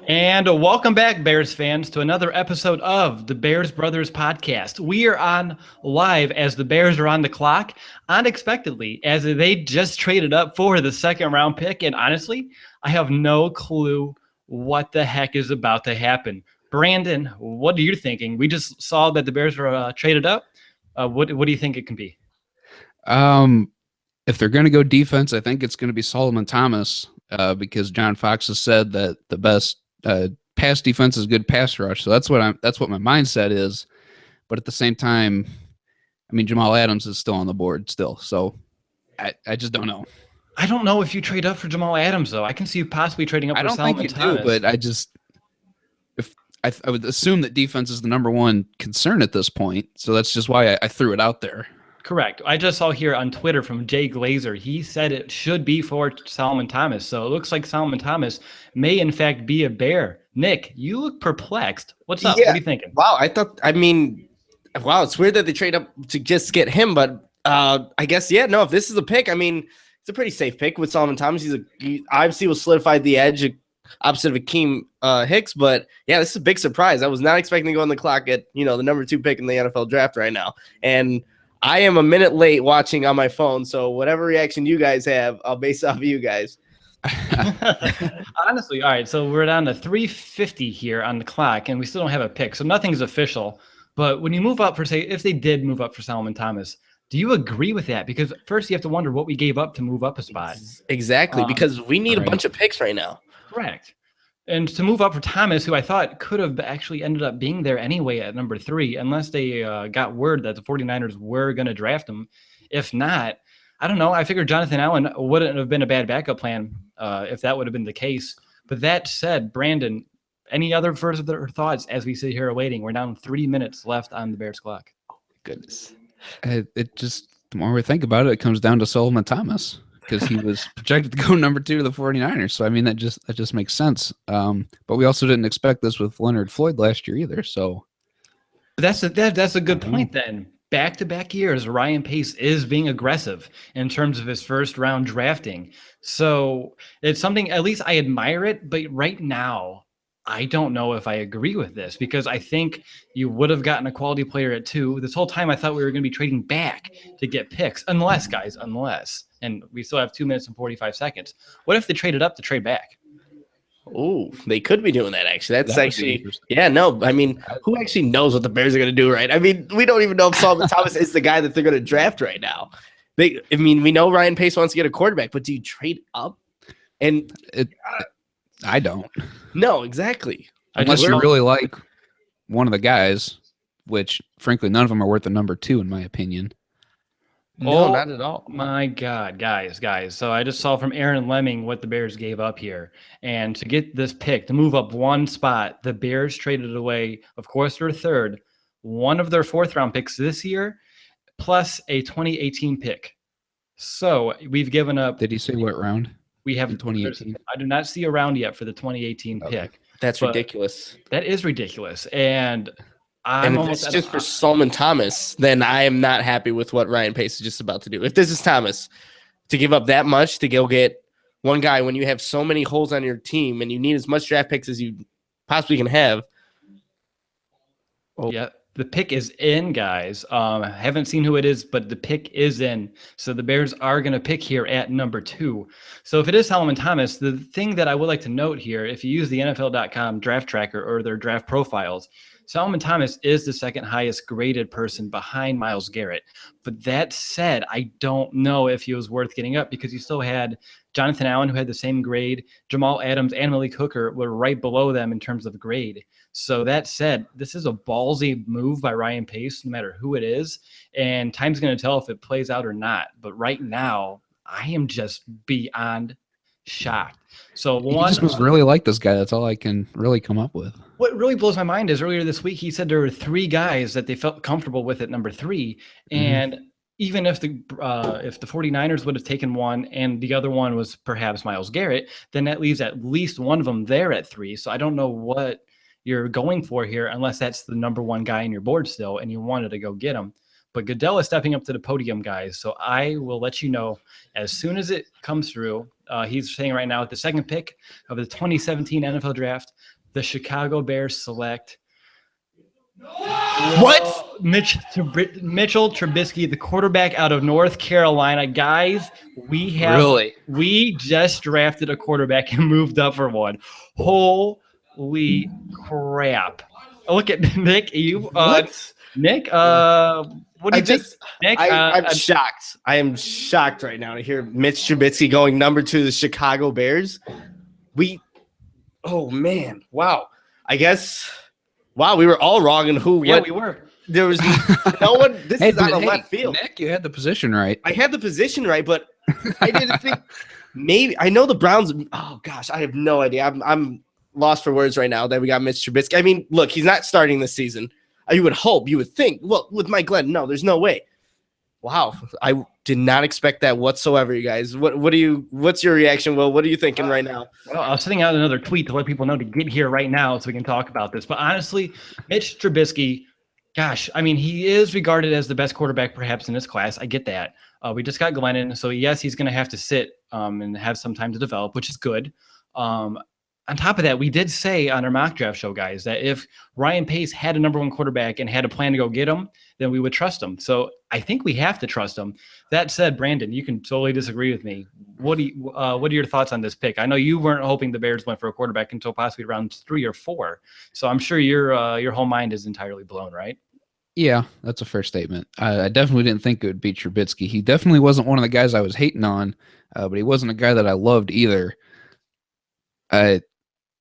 And welcome back, Bears fans, to another episode of the Bears Brothers podcast. We are on live as the Bears are on the clock, unexpectedly, as they just traded up for the second round pick. And honestly, I have no clue what the heck is about to happen. Brandon, what are you thinking? We just saw that the Bears were traded up. What do you think it can be? Um, if they're going to go defense, I think it's going to be Solomon Thomas because John Fox has said that the best pass defense is good pass rush. So that's what my mindset is. But at the same time, I mean Jamal Adams is still on the board still. So I just don't know. I don't know if you trade up for Jamal Adams, though. I can see you possibly trading up I for don't think Solomon you do, Thomas. but I would assume that defense is the number one concern at this point. So that's just why I threw it out there. Correct. I just saw here on Twitter from Jay Glazer. He said it should be for Solomon Thomas. So it looks like Solomon Thomas may, in fact, be a Bear. Nick, you look perplexed. What's up? What are you thinking? Wow. Wow. It's weird that they trade up to just get him, but I guess, no, if this is a pick, it's a pretty safe pick with Solomon Thomas. He obviously will solidify the edge opposite of Akeem Hicks, but this is a big surprise. I was not expecting to go on the clock at, the number 2 pick in the NFL draft right now. And I am a minute late watching on my phone, so whatever reaction you guys have, I'll base off of you guys. Honestly, all right, so we're down to 3:50 here on the clock, and we still don't have a pick, so nothing's official. But when you move up for, say, if they did move up for Solomon Thomas, do you agree with that? Because first you have to wonder what we gave up to move up a spot. Exactly, because we need a bunch of picks right now. Correct. And to move up for Thomas, who I thought could have actually ended up being there anyway at number 3, unless they got word that the 49ers were going to draft him. If not, I don't know. I figured Jonathan Allen wouldn't have been a bad backup plan if that would have been the case. But that said, Brandon, any other further thoughts as we sit here waiting? We're down 3 minutes left on the Bears clock. Goodness. It just, the more we think about it, it comes down to Solomon Thomas. Because he was projected to go number 2 to the 49ers. So, I mean, that just makes sense. But we also didn't expect this with Leonard Floyd last year either. So that's a good point then. Back-to-back years, Ryan Pace is being aggressive in terms of his first-round drafting. So it's something, at least I admire it. But right now, I don't know if I agree with this because I think you would have gotten a quality player at 2. This whole time I thought we were going to be trading back to get picks. Unless, and we still have 2 minutes and 45 seconds. What if they traded up to trade back? Oh, they could be doing that, actually. That actually, no. I mean, who actually knows what the Bears are going to do, right? I mean, we don't even know if Solomon Thomas is the guy that they're going to draft right now. We know Ryan Pace wants to get a quarterback, but do you trade up? And I don't. No, exactly. Unless you really like one of the guys, which, frankly, none of them are worth a number 2, in my opinion. No, not at all. My God, guys. So I just saw from Aaron Lemming what the Bears gave up here. And to get this pick, to move up one spot, the Bears traded away, of course, their third, one of their 4th-round picks this year, plus a 2018 pick. So we've given up. Did he say what round? We have 2018. I do not see a round yet for the 2018 pick. That's ridiculous. That is ridiculous. And if it's just for Solomon Thomas, then I am not happy with what Ryan Pace is just about to do. If this is Thomas, to give up that much to go get one guy when you have so many holes on your team and you need as much draft picks as you possibly can have. Oh. Yeah, the pick is in, guys. Haven't seen who it is, but the pick is in. So the Bears are going to pick here at number 2. So if it is Solomon Thomas, the thing that I would like to note here, if you use the NFL.com draft tracker or their draft profiles, Solomon Thomas is the second highest graded person behind Myles Garrett. But that said, I don't know if he was worth getting up because you still had Jonathan Allen, who had the same grade. Jamal Adams and Malik Hooker were right below them in terms of grade. So that said, this is a ballsy move by Ryan Pace, no matter who it is. And time's going to tell if it plays out or not. But right now, I am just beyond shocked. So he just must really like this guy. That's all I can really come up with. What really blows my mind is earlier this week, he said there were 3 guys that they felt comfortable with at number 3. And even if the 49ers would have taken one and the other one was perhaps Myles Garrett, then that leaves at least one of them there at 3. So I don't know what you're going for here unless that's the number 1 guy in your board still and you wanted to go get him. But Goodell is stepping up to the podium, guys. So I will let you know as soon as it comes through. He's saying right now at the second pick of the 2017 NFL Draft, the Chicago Bears select What? Mitchell Trubisky, the quarterback out of North Carolina. Guys, we just drafted a quarterback and moved up for one. Holy crap! Look at Nick. Nick, what do you think? Nick, I'm shocked. I am shocked right now to hear Mitch Trubisky going number 2 to the Chicago Bears. Oh man, wow. I guess, wow, we were all wrong in who. Yeah, we were. There was no one. This is on the left field. Nick, you had the position right. I had the position right, but I didn't think maybe. I know the Browns. Oh gosh, I have no idea. I'm lost for words right now that we got Mitch Trubisky. I mean, look, he's not starting this season. You would hope, you would think. Well, with Mike Glenn, no, there's no way. Wow, I did not expect that whatsoever, you guys. What's your reaction, Will? What are you thinking right now? Well, I was sending out another tweet to let people know to get here right now so we can talk about this. But honestly, Mitch Trubisky, gosh, I mean, he is regarded as the best quarterback perhaps in this class. I get that. We just got Glennon, so yes, he's going to have to sit and have some time to develop, which is good. On top of that, we did say on our mock draft show, guys, that if Ryan Pace had a number 1 quarterback and had a plan to go get him, then we would trust him. So I think we have to trust him. That said, Brandon, you can totally disagree with me. What are your thoughts on this pick? I know you weren't hoping the Bears went for a quarterback until possibly round 3 or 4. So I'm sure your whole mind is entirely blown, right? Yeah, that's a fair statement. I definitely didn't think it would be Trubisky. He definitely wasn't one of the guys I was hating on, but he wasn't a guy that I loved either.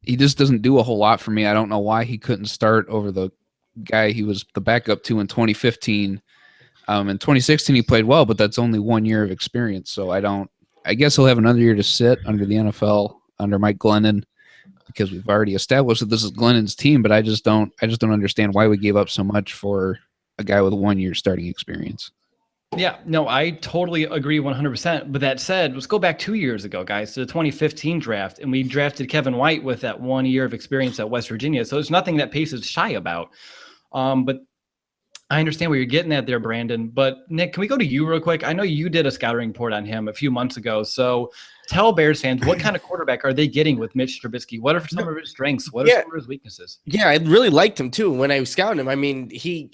He just doesn't do a whole lot for me. I don't know why he couldn't start over the guy he was the backup to in 2015. In 2016, he played well, but that's only 1 year of experience. So I guess he'll have another year to sit under the NFL under Mike Glennon because we've already established that this is Glennon's team, but I just don't understand why we gave up so much for a guy with 1 year starting experience. Yeah, no, I totally agree 100%. But that said, let's go back 2 years ago, guys, to the 2015 draft, and we drafted Kevin White with that 1 year of experience at West Virginia. So it's nothing that Pace is shy about. But I understand where you're getting at there, Brandon. But Nick, can we go to you real quick? I know you did a scouting report on him a few months ago. So tell Bears fans, what kind of quarterback are they getting with Mitch Trubisky? What are some of his strengths? What are some of his weaknesses? Yeah, I really liked him too when I was scouting him. I mean,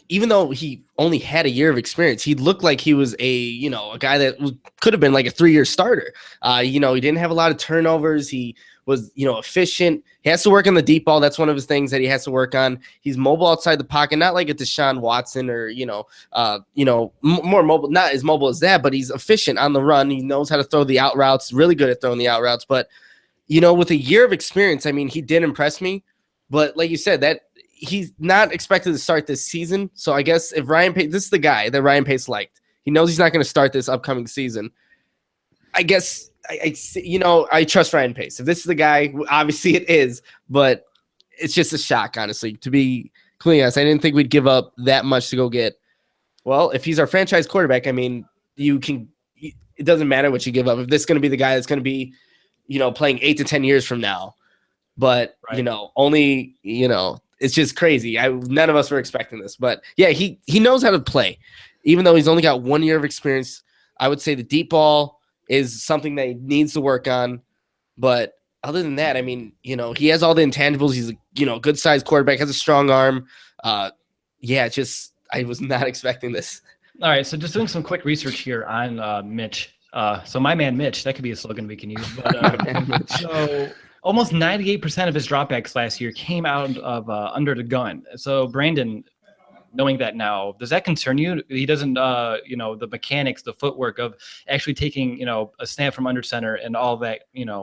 even though he only had a year of experience, he looked like he was a guy that could have been like a 3-year starter. He didn't have a lot of turnovers. He was, efficient. He has to work on the deep ball. That's one of his things that he has to work on. He's mobile outside the pocket, not like a Deshaun Watson or, more mobile, not as mobile as that, but he's efficient on the run. He knows how to throw the out routes, really good at throwing the out routes. But, with a year of experience, I mean, he did impress me. But like you said, that he's not expected to start this season. So I guess if Ryan Pace, this is the guy that Ryan Pace liked. He knows he's not going to start this upcoming season. I guess I trust Ryan Pace. If this is the guy, obviously it is, but it's just a shock, honestly. To be clear, honest, I didn't think we'd give up that much to go get. Well, if he's our franchise quarterback, I mean, it doesn't matter what you give up. If this is going to be the guy that's going to be, playing 8 to 10 years from now, but right. It's just crazy. None of us were expecting this, but yeah, he knows how to play, even though he's only got 1 year of experience. I would say the deep ball is something that he needs to work on. But other than that, I mean, he has all the intangibles. He's a, good sized quarterback, has a strong arm. I was not expecting this. All right. So just doing some quick research here on Mitch. So my man, Mitch, that could be a slogan we can use. But so almost 98% of his dropbacks last year came out of under the gun. So Brandon, knowing that now, does that concern you? He doesn't, the mechanics, the footwork of actually taking, a snap from under center and all that,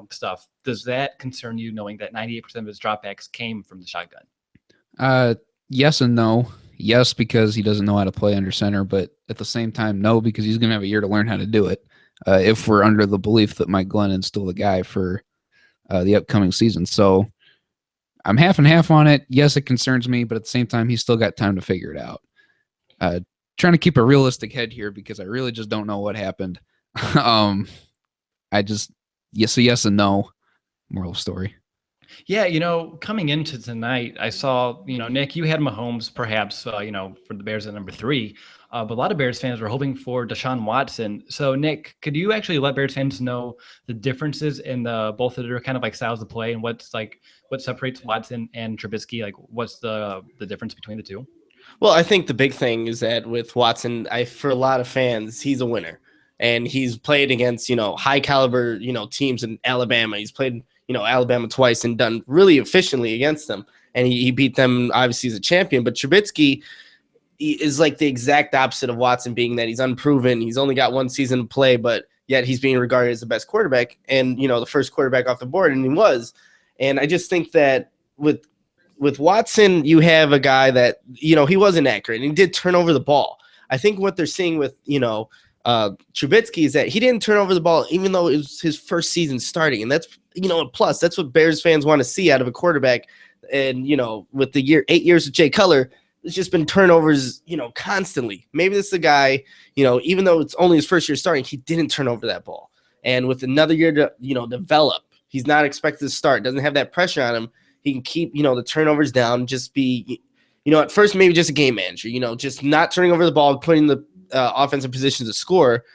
stuff. Does that concern you, knowing that 98% of his dropbacks came from the shotgun? Yes and no. Yes, because he doesn't know how to play under center, but at the same time, no, because he's going to have a year to learn how to do it. If we're under the belief that Mike Glennon's still the guy for the upcoming season. So I'm half and half on it. Yes, it concerns me, but at the same time, he's still got time to figure it out. Trying to keep a realistic head here because I really just don't know what happened. Yes and no. Moral story. Yeah, coming into tonight, I saw, Nick, you had Mahomes perhaps, for the Bears at number 3. But a lot of Bears fans were hoping for Deshaun Watson. So, Nick, could you actually let Bears fans know the differences in the both of their kind of like styles of play and what separates Watson and Trubisky? Like, what's the difference between the two? Well, I think the big thing is that with Watson, for a lot of fans, he's a winner. And he's played against, high caliber, teams in Alabama. He's played, Alabama twice and done really efficiently against them. And he beat them, obviously, as a champion. But Trubisky is like the exact opposite of Watson, being that he's unproven. He's only got one season to play, but yet he's being regarded as the best quarterback and, the first quarterback off the board. And he was. And I just think that with Watson, you have a guy that, he wasn't accurate and he did turn over the ball. I think what they're seeing with, Trubisky is that he didn't turn over the ball, even though it was his first season starting. And that's, a plus. That's what Bears fans want to see out of a quarterback. And, with the 8 years of Jay Cutler, it's just been turnovers, constantly. Maybe this is a guy, even though it's only his first year starting, he didn't turn over that ball. And with another year to, develop, he's not expected to start, doesn't have that pressure on him. He can keep, the turnovers down, just be, at first maybe just a game manager, just not turning over the ball, putting the offensive positions to score.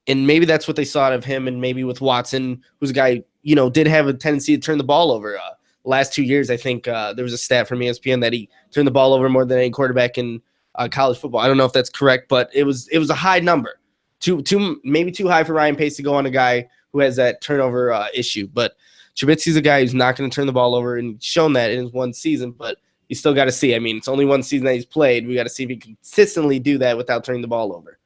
And maybe that's what they saw out of him. And maybe with Watson, who's a guy, did have a tendency to turn the ball over. Last 2 years, I think there was a stat from ESPN that he turned the ball over more than any quarterback in college football. I don't know if that's correct, but it was a high number. Maybe too high for Ryan Pace to go on a guy who has that turnover issue. But Trubisky's a guy who's not going to turn the ball over, and he's shown that in his one season, but you still got to see. I mean, it's only one season that he's played. We got to see if he can consistently do that without turning the ball over.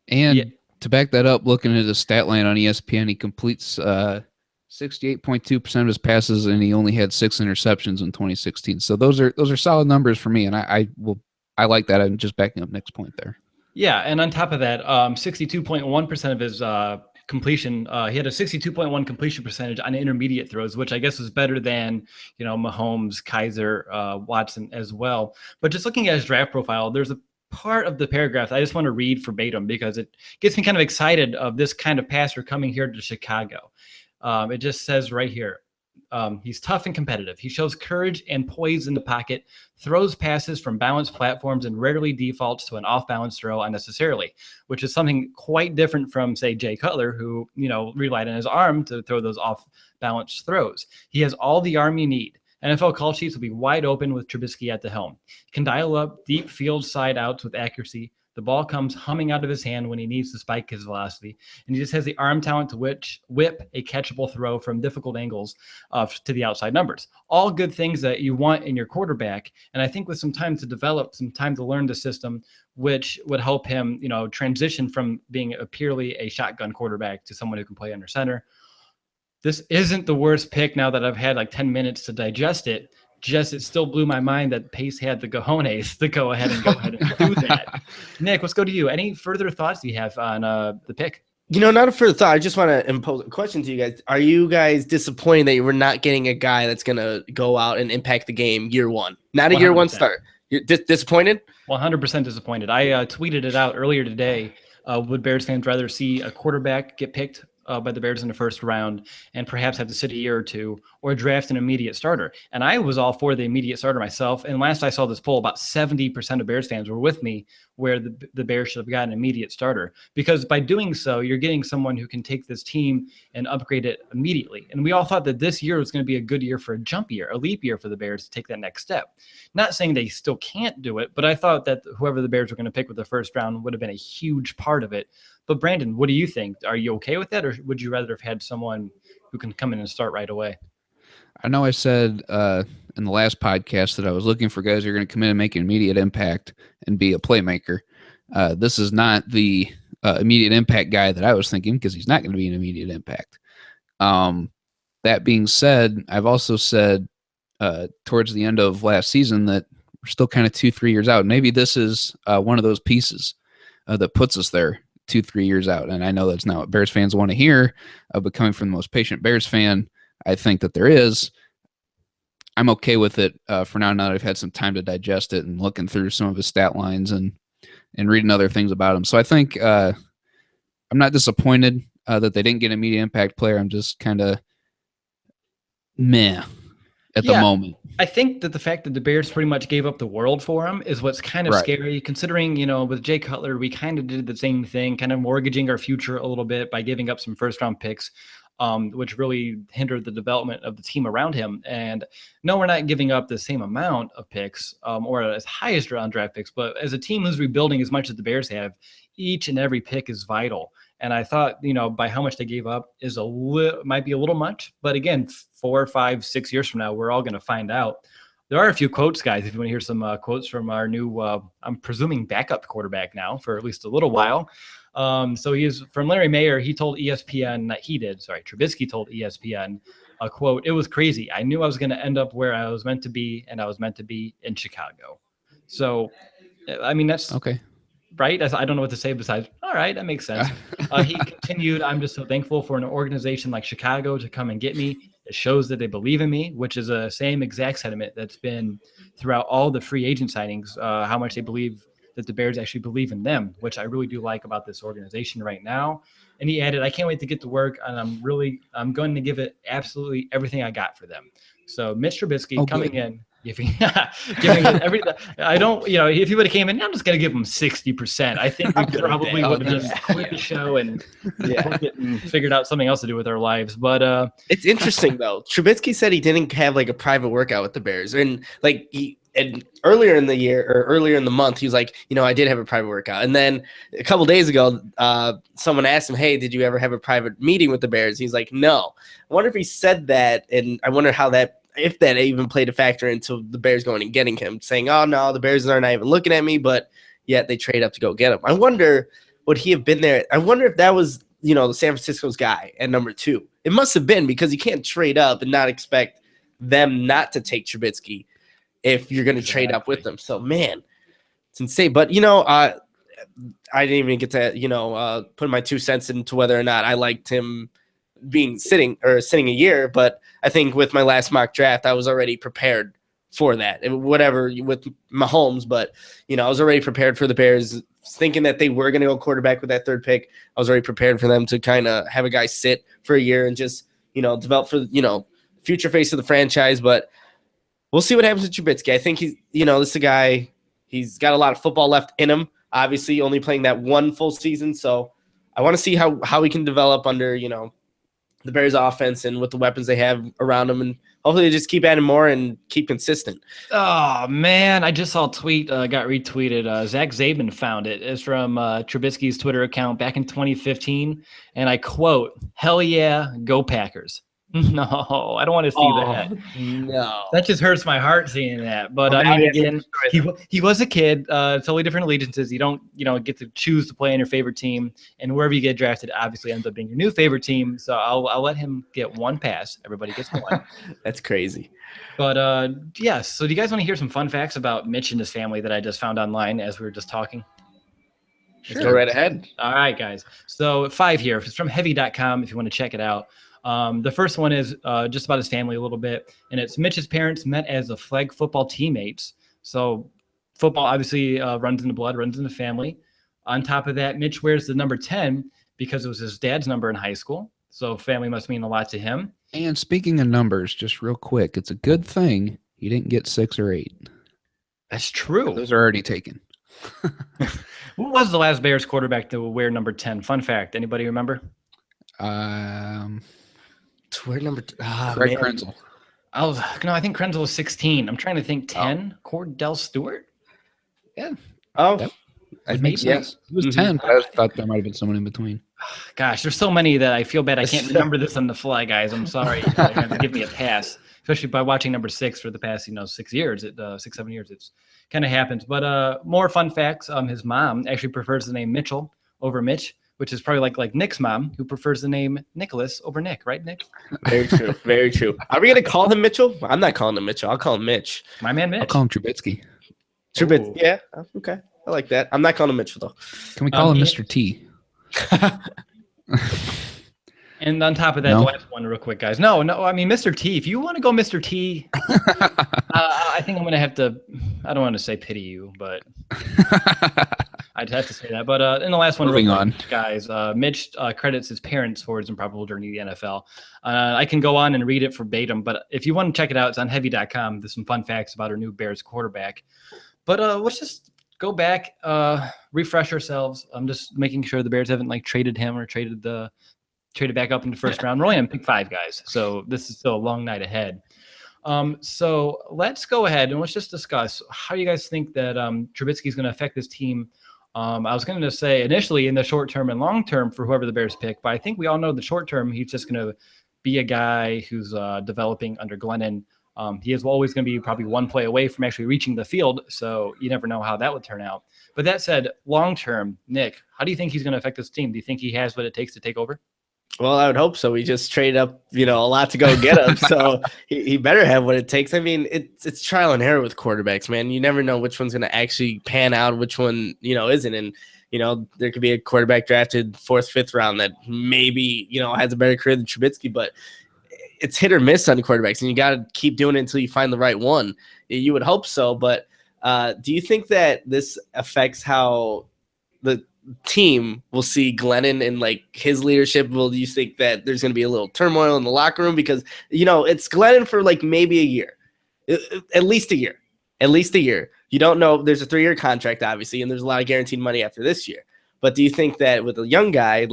And to back that up, looking at his stat line on ESPN, he completes 68.2% of his passes, and he only had 6 interceptions in 2016. So those are solid numbers for me, and I like that. I'm just backing up Nick's point there. Yeah, and on top of that, 62.1% of his completion, he had a 62.1 completion percentage on intermediate throws, which I guess was better than, Mahomes, Kaiser, Watson as well. But just looking at his draft profile, there's a part of the paragraph I just want to read verbatim because it gets me kind of excited of this kind of passer coming here to Chicago. It just says right here, he's tough and competitive. He shows courage and poise in the pocket, throws passes from balanced platforms, and rarely defaults to an off-balance throw unnecessarily, which is something quite different from, say, Jay Cutler, who, relied on his arm to throw those off-balance throws. He has all the arm you need. NFL call sheets will be wide open with Trubisky at the helm. He can dial up deep field side outs with accuracy. The ball comes humming out of his hand when he needs to spike his velocity, and he just has the arm talent to whip a catchable throw from difficult angles to the outside numbers. All good things that you want in your quarterback, and I think with some time to develop, some time to learn the system, which would help him, transition from being purely a shotgun quarterback to someone who can play under center. This isn't the worst pick now that I've had like 10 minutes to digest it. Just it still blew my mind that Pace had the cojones to go ahead and do that. Nick, let's go to you. Any further thoughts you have on the pick? Not a further thought. I just want to impose a question to you guys. Are you guys disappointed that you were not getting a guy that's going to go out and impact the game year one? Not a 100%. Year one start. You're disappointed? 100% disappointed. I tweeted it out earlier today. Would Bears fans rather see a quarterback get picked by the Bears in the first round and perhaps have to sit a year or two, or draft an immediate starter? And I was all for the immediate starter myself. And last I saw this poll, about 70% of Bears fans were with me, where the Bears should have gotten an immediate starter, because by doing so, you're getting someone who can take this team and upgrade it immediately. And we all thought that this year was going to be a good year for a jump year, a leap year for the Bears to take that next step. Not saying they still can't do it, but I thought that whoever the Bears were going to pick with the first round would have been a huge part of it. But Brandon, what do you think? Are you okay with that, or would you rather have had someone who can come in and start right away? I know I said in the last podcast that I was looking for guys who are going to come in and make an immediate impact and be a playmaker. This is not the immediate impact guy that I was thinking, because he's not going to be an immediate impact. That being said, I've also said towards the end of last season that we're still kind of 2-3 years out. Maybe this is one of those pieces that puts us there 2-3 years out. And I know that's not what Bears fans want to hear, but coming from the most patient Bears fan, I think that there is. I'm okay with it for now that I've had some time to digest it and looking through some of his stat lines and reading other things about him. So I think I'm not disappointed that they didn't get an immediate impact player. I'm just kind of meh. at the moment. I think that the fact that the Bears pretty much gave up the world for him is what's kind of Right. scary, considering, with Jay Cutler, we kind of did the same thing, kind of mortgaging our future a little bit by giving up some first-round picks, which really hindered the development of the team around him. And no, we're not giving up the same amount of picks or as high as draft picks, but as a team who's rebuilding as much as the Bears have, each and every pick is vital. And I thought, by how much they gave up is might be a little much. But again, 4, 5, 6 years from now, we're all going to find out. There are a few quotes, guys, if you want to hear some quotes from our new, I'm presuming, backup quarterback now for at least a little while. So he's from Larry Mayer. He told ESPN, Trubisky told ESPN, a quote, "It was crazy. I knew I was going to end up where I was meant to be, and I was meant to be in Chicago." So, I mean, that's okay. Right? I don't know what to say besides, all right, that makes sense. He continued, "I'm just so thankful for an organization like Chicago to come and get me. It shows that they believe in me," which is the same exact sentiment that's been throughout all the free agent signings, how much they believe that the Bears actually believe in them, which I really do like about this organization right now. And he added, "I can't wait to get to work, and I'm going to give it absolutely everything I got for them." So Mitch Trubisky coming in, giving it everything. I don't, if he would have came in, I'm just going to give him 60%. I think we probably would have just quit the show and figured out something else to do with our lives. But it's interesting though. Trubisky said he didn't have like a private workout with the Bears, and earlier in the year or earlier in the month, he was like, I did have a private workout. And then a couple days ago, someone asked him, "Hey, did you ever have a private meeting with the Bears?" He's like, "No." I wonder if he said that, and I wonder if that even played a factor into the Bears going and getting him, saying, "Oh no, the Bears are not even looking at me," but yet they trade up to go get him. I wonder, would he have been there? I wonder if that was, the San Francisco's guy at number 2. It must have been, because you can't trade up and not expect them not to take Trubisky if you're going to trade up with them. So, man, it's insane. But, I didn't even get to, put my 2 cents into whether or not I liked him sitting a year. But I think with my last mock draft, I was already prepared for that. Whatever with Mahomes, but, I was already prepared for the Bears, thinking that they were going to go quarterback with that 3rd pick. I was already prepared for them to kind of have a guy sit for a year and just, develop for, future face of the franchise. But we'll see what happens with Trubisky. I think he's, this is a guy, he's got a lot of football left in him, obviously only playing that 1 full season. So I want to see how he can develop under, the Bears offense and with the weapons they have around him. And hopefully they just keep adding more and keep consistent. Oh, man, I just saw a tweet, got retweeted. Zach Zabin found it. It's from Trubisky's Twitter account back in 2015. And I quote, "Hell yeah, go Packers." No, I don't want to see that. No, that just hurts my heart seeing that. But I mean, again, he was a kid. Totally different allegiances. You don't, get to choose to play on your favorite team, and wherever you get drafted, obviously ends up being your new favorite team. So I'll let him get 1 pass. Everybody gets 1. That's crazy. But yes. So do you guys want to hear some fun facts about Mitch and his family that I just found online as we were just talking? Sure. Go right ahead. All right, guys. So 5 here. It's from heavy.com if you want to check it out. The first one is just about his family a little bit, and it's Mitch's parents met as a flag football teammates. So football obviously runs in the blood, runs in the family. On top of that, Mitch wears the number 10 because it was his dad's number in high school. So family must mean a lot to him. And speaking of numbers, just real quick, it's a good thing he didn't get 6 or 8. That's true. Those are already taken. Who was the last Bears quarterback to wear number 10? Fun fact. Anybody remember? To wear number Greg Krenzel. I think Krenzel was 16. I'm trying to think 10. Cordell Stewart? Yeah. Oh, that makes sense. He was 10, but I thought there might have been someone in between. Gosh, there's so many that I feel bad. I can't remember this on the fly, guys. I'm sorry. You have to give me a pass, especially by watching number 6 for the past, 6 years, 6, 7 years. It's kind of happens. But more fun facts. His mom actually prefers the name Mitchell over Mitch, which is probably like Nick's mom, who prefers the name Nicholas over Nick, right, Nick? Very true. Very true. Are we going to call him Mitchell? I'm not calling him Mitchell. I'll call him Mitch. My man, Mitch. I'll call him Trubisky. Trubisky. Yeah. Okay. I like that. I'm not calling him Mitchell, though. Can we call him Mr. T? And on top of that, the last one real quick, guys. No, I mean, Mr. T, if you want to go Mr. T, I think I'm going to have to I don't want to say pity you, but I'd have to say that. But in the last one, Moving real on. quick, guys, Mitch credits his parents for his improbable journey to the NFL. I can go on and read it verbatim, but if you want to check it out, it's on heavy.com. There's some fun facts about our new Bears quarterback. But let's just go back, refresh ourselves. I'm just making sure the Bears haven't traded him or traded back up in the first round. We're only on pick 5, guys, so this is still a long night ahead. So let's go ahead and let's just discuss how you guys think that Trubisky is going to affect this team. I was going to say initially in the short term and long term for whoever the Bears pick, but I think we all know the short term, he's just going to be a guy who's developing under Glennon. He is always going to be probably one play away from actually reaching the field, so you never know how that would turn out. But that said, long term, Nick, how do you think he's going to affect this team? Do you think he has what it takes to take over? Well, I would hope so. We just traded up, a lot to go get him. So he better have what it takes. I mean, it's trial and error with quarterbacks, man. You never know which one's going to actually pan out, which one, isn't. And, there could be a quarterback drafted 4th, 5th round that maybe, has a better career than Trubisky, but it's hit or miss on quarterbacks, and you got to keep doing it until you find the right one. You would hope so. But do you think that this affects how the team will see Glennon and his leadership? Will you think that there's going to be a little turmoil in the locker room because it's Glennon for maybe a year, at least a year. You don't know. There's a 3-year contract, obviously, and there's a lot of guaranteed money after this year. But do you think that with a young guy,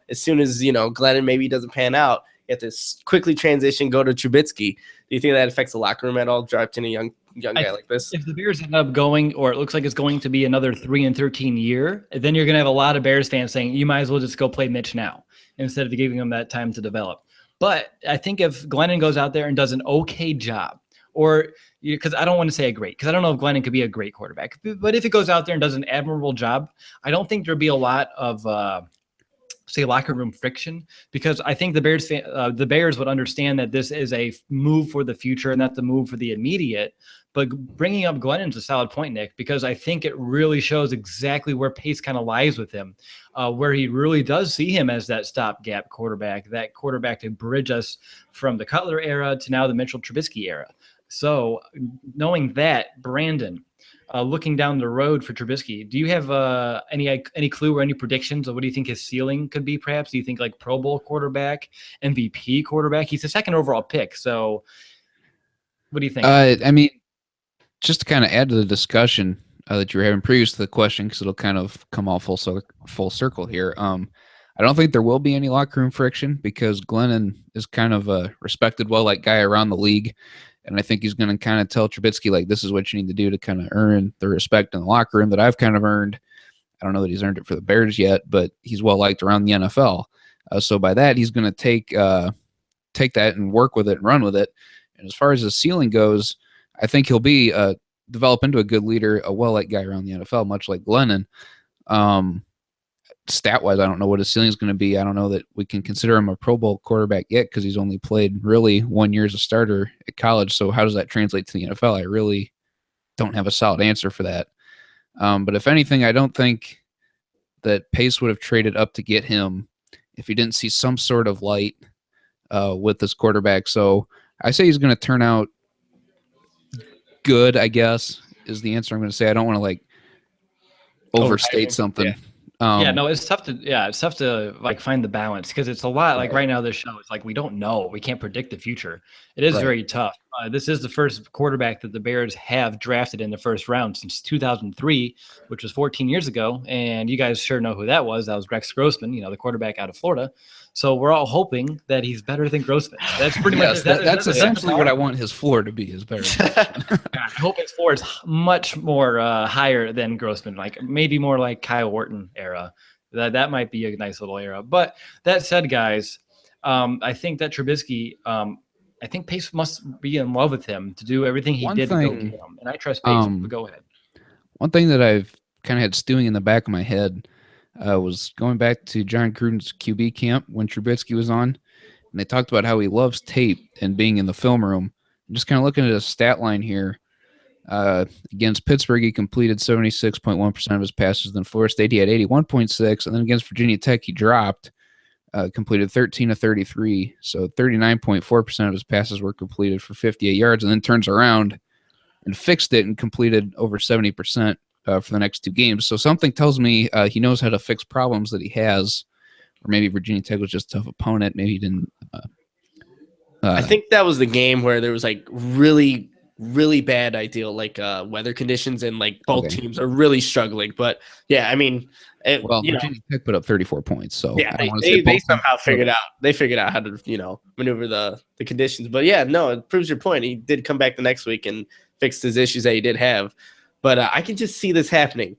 as soon as Glennon maybe doesn't pan out, you have to quickly transition, go to Trubisky? Do you think that affects the locker room at all, drafting a young guy like this? If the Bears end up going, or it looks like it's going to be another 3-13 year, then you're going to have a lot of Bears fans saying, you might as well just go play Mitch now instead of giving him that time to develop. But I think if Glennon goes out there and does an okay job, or because I don't want to say a great, because I don't know if Glennon could be a great quarterback, but if it goes out there and does an admirable job, I don't think there'll be a lot of locker room friction, because I think the Bears would understand that this is a move for the future and not the move for the immediate. But bringing up Glennon's a solid point, Nick, because I think it really shows exactly where Pace kind of lies with him, where he really does see him as that stopgap quarterback, that quarterback to bridge us from the Cutler era to now the Mitchell Trubisky era. So knowing that, Brandon, looking down the road for Trubisky, do you have any clue or any predictions of what do you think his ceiling could be? Perhaps do you think Pro Bowl quarterback, MVP quarterback? He's the 2nd overall pick. So what do you think? I mean, just to kind of add to the discussion that you were having previous to the question, because it'll kind of come all full circle here. I don't think there will be any locker room friction because Glennon is kind of a respected, well-liked guy around the league. And I think he's going to kind of tell Trubisky, this is what you need to do to kind of earn the respect in the locker room that I've kind of earned. I don't know that he's earned it for the Bears yet, but he's well-liked around the NFL. So by that, he's going to take that and work with it and run with it. And as far as his ceiling goes, I think he'll be develop into a good leader, a well-liked guy around the NFL, much like Glennon. Stat-wise, I don't know what his ceiling is going to be. I don't know that we can consider him a Pro Bowl quarterback yet because he's only played really 1 year as a starter at college. So how does that translate to the NFL? I really don't have a solid answer for that. But if anything, I don't think that Pace would have traded up to get him if he didn't see some sort of light with this quarterback. So I say he's going to turn out good, I guess, is the answer I'm going to say. I don't want to overstate something. Yeah. It's tough to find the balance because it's a lot. Right now, this show, it's we don't know. We can't predict the future. It is very tough. This is the first quarterback that the Bears have drafted in the first round since 2003, which was 14 years ago. And you guys sure know who that was. That was Rex Grossman, the quarterback out of Florida. So we're all hoping that he's better than Grossman. That's pretty much that's essentially what I want his floor to be, is better than Grossman. I hope his floor is much more higher than Grossman, maybe more like Kyle Orton era. That might be a nice little era. But that said, guys, I think that Trubisky, I think Pace must be in love with him to do everything he did to go get him. And I trust Pace. But go ahead. One thing that I've kind of had stewing in the back of my head was going back to John Gruden's QB camp when Trubisky was on, and they talked about how he loves tape and being in the film room. I'm just kind of looking at his stat line here. Against Pittsburgh, he completed 76.1% of his passes. Then Florida State, he had 81.6%. And then against Virginia Tech, he dropped, completed 13 of 33. So 39.4% of his passes were completed for 58 yards, and then turns around and fixed it and completed over 70% for the next 2 games. So something tells me he knows how to fix problems that he has. Or maybe Virginia Tech was just a tough opponent. Maybe he didn't. I think that was the game where there was like really, really bad weather conditions, and like both teams are really struggling. But yeah, I mean, Virginia Tech put up 34 points. So yeah, they somehow figured out. They figured out how to maneuver the conditions. But yeah, no, it proves your point. He did come back the next week and fixed his issues that he did have. But I can just see this happening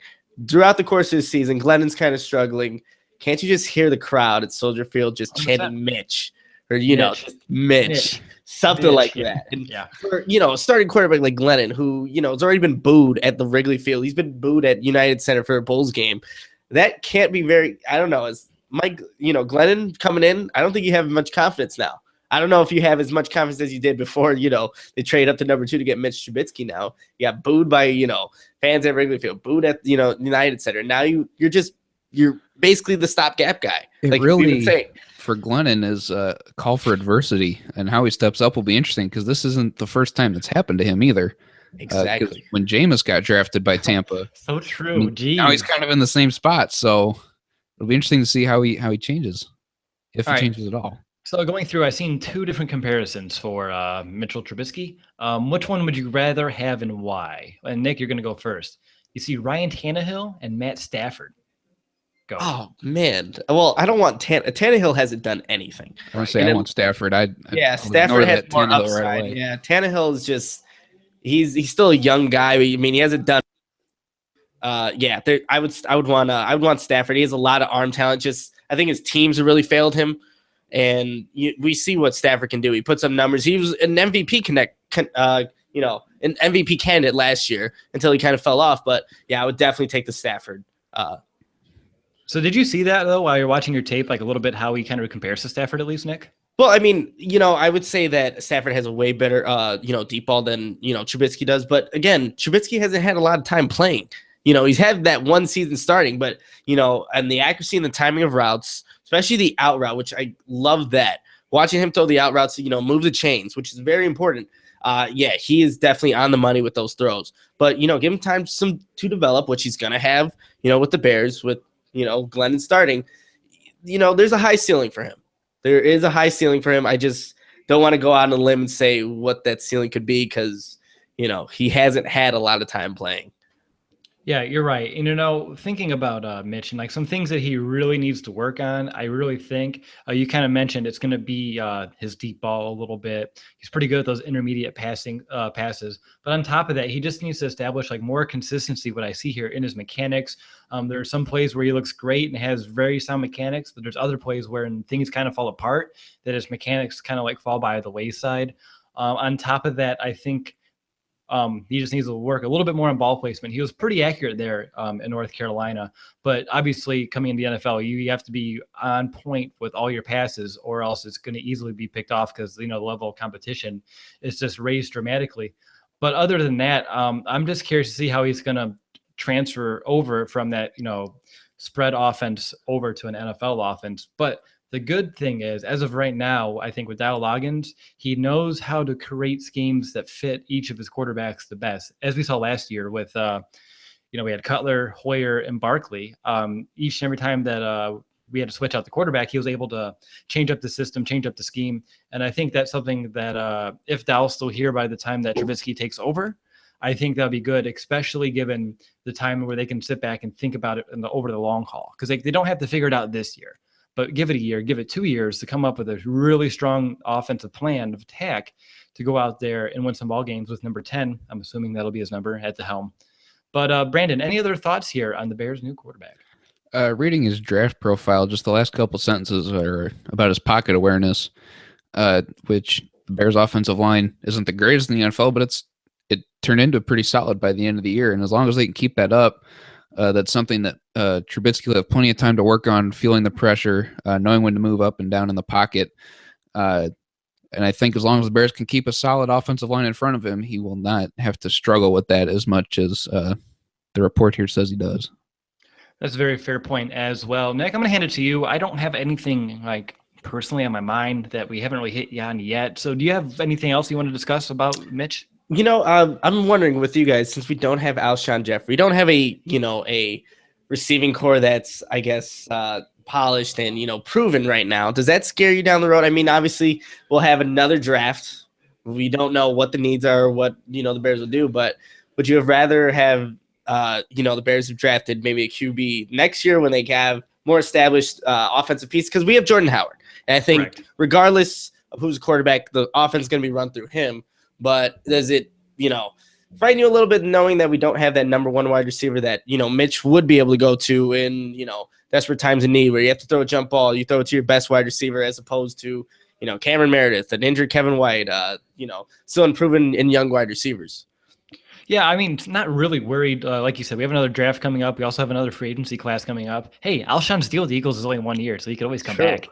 throughout the course of the season. Glennon's kind of struggling. Can't you just hear the crowd at Soldier Field just 100%. Chanting Mitch or, just Mitch, something Mitch, like that. And for, a starting quarterback like Glennon, who, has already been booed at the Wrigley Field. He's been booed at United Center for a Bulls game. That can't be I don't know. As Mike, Glennon coming in, I don't think you have much confidence now. I don't know if you have as much confidence as you did before, they trade up to number 2 to get Mitch Trubisky now. You got booed by, fans at Wrigley Field, booed at, United Center. Now you're basically the stopgap guy. It really, for Glennon, is a call for adversity, and how he steps up will be interesting because this isn't the first time that's happened to him either. Exactly. When Jameis got drafted by Tampa. So true. Now he's kind of in the same spot, so it'll be interesting to see how he changes, if he changes at all. So going through, I've seen 2 different comparisons for Mitchell Trubisky. Which one would you rather have and why? And Nick, you're going to go first. You see Ryan Tannehill and Matt Stafford. Go. Oh, man. Well, I don't want Tannehill hasn't done anything. I want to say I want Stafford. Stafford has more upside. Right, yeah, Tannehill is just he's still a young guy. I mean, he hasn't done. I would want Stafford. He has a lot of arm talent. Just I think his teams have really failed him, and we see what Stafford can do. He puts up numbers. He was an MVP an MVP candidate last year until he kind of fell off. But yeah, I would definitely take the Stafford. So did you see that, though, while you're watching your tape, like a little bit how he kind of compares to Stafford, at least, Nick? Well, I mean, I would say that Stafford has a way better, deep ball than, Trubisky does. But again, Trubisky hasn't had a lot of time playing. He's had that one season starting, but, and the accuracy and the timing of routes, especially the out route, which I love that. Watching him throw the out routes, move the chains, which is very important. He is definitely on the money with those throws. But, give him time to develop, which he's going to have, with the Bears, with, Glennon starting, there's a high ceiling for him. There is a high ceiling for him. I just don't want to go out on a limb and say what that ceiling could be because, he hasn't had a lot of time playing. Yeah, you're right. And, thinking about Mitch and like some things that he really needs to work on, I really think you kind of mentioned it's going to be his deep ball a little bit. He's pretty good at those intermediate passes. But on top of that, he just needs to establish like more consistency, what I see here in his mechanics. There are some plays where he looks great and has very sound mechanics, but there's other plays where things kind of fall apart, that his mechanics kind of like fall by the wayside. On top of that, I think he just needs to work a little bit more on ball placement. He was pretty accurate there in North Carolina, but obviously coming into the NFL, you have to be on point with all your passes, or else it's going to easily be picked off because the level of competition is just raised dramatically. But other than that, I'm just curious to see how he's going to transfer over from that spread offense over to an NFL offense. But the good thing is, as of right now, I think with Dow Loggins, he knows how to create schemes that fit each of his quarterbacks the best. As we saw last year with, we had Cutler, Hoyer, and Barkley. Each and every time that we had to switch out the quarterback, he was able to change up the system, change up the scheme. And I think that's something that if Dow's still here by the time that Trubisky takes over, I think that'll be good, especially given the time where they can sit back and think about it over the long haul. Because they don't have to figure it out this year. But give it a year, give it 2 years to come up with a really strong offensive plan of attack to go out there and win some ball games with number 10. I'm assuming that'll be his number at the helm. But Brandon, any other thoughts here on the Bears' new quarterback? Reading his draft profile, just the last couple sentences are about his pocket awareness, which the Bears' offensive line isn't the greatest in the NFL, but it turned into pretty solid by the end of the year. And as long as they can keep that up, that's something that Trubisky will have plenty of time to work on, feeling the pressure, knowing when to move up and down in the pocket. And I think as long as the Bears can keep a solid offensive line in front of him, he will not have to struggle with that as much as the report here says he does. That's a very fair point as well. Nick, I'm going to hand it to you. I don't have anything like personally on my mind that we haven't really hit on yet. So do you have anything else you want to discuss about Mitch? I'm wondering with you guys, since we don't have Alshon Jeffrey, we don't have a receiving core that's, I guess, polished and, proven right now. Does that scare you down the road? I mean, obviously, we'll have another draft. We don't know what the needs are, or what, the Bears will do, but would you have rather have, the Bears have drafted maybe a QB next year when they have more established offensive piece? Because we have Jordan Howard. And I think Correct. regardless of who's quarterback, the offense is going to be run through him. But does it, frighten you a little bit knowing that we don't have that number one wide receiver that, Mitch would be able to go to in, desperate times of need where you have to throw a jump ball, you throw it to your best wide receiver as opposed to, Cameron Meredith, an injured Kevin White, still unproven in young wide receivers. Yeah, I mean, not really worried. Like you said, we have another draft coming up. We also have another free agency class coming up. Hey, Alshon's deal with the Eagles is only 1 year, so he could always come back.